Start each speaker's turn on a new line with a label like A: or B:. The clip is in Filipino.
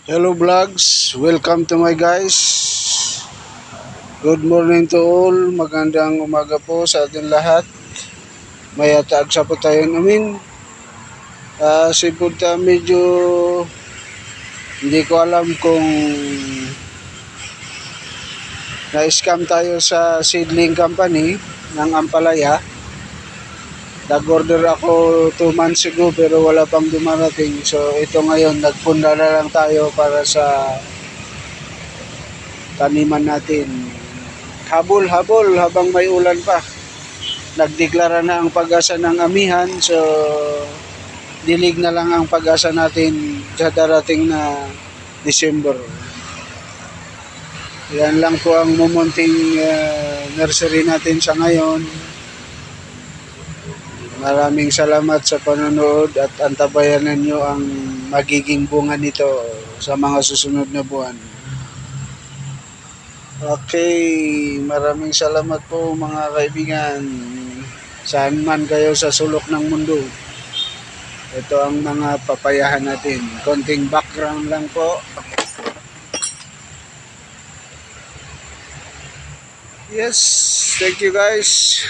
A: Hello vlogs, welcome to my guys. Good morning to all, magandang umaga po sa atin lahat. May ataag sa po tayo namin. Si Buddha medyo hindi ko alam kung na-scam tayo sa seedling company ng Ampalaya. Nag-order ako 2 months ago pero wala pang dumarating. So ito ngayon, nagpunda na lang tayo para sa taniman natin. Habol-habol habang may ulan pa. Nagdeklara na ang pag-asa ng amihan. So dilig na lang ang pag-asa natin sa darating na December. Yan lang po ang mumunting nursery natin sa ngayon. Maraming salamat sa panonood at antabayanan nyo ang magiging bunga nito sa mga susunod na buwan. Okay, maraming salamat po mga kaibigan. Saan man kayo sa sulok ng mundo. Ito ang mga papayahan natin. Konting background lang po. Yes, thank you guys.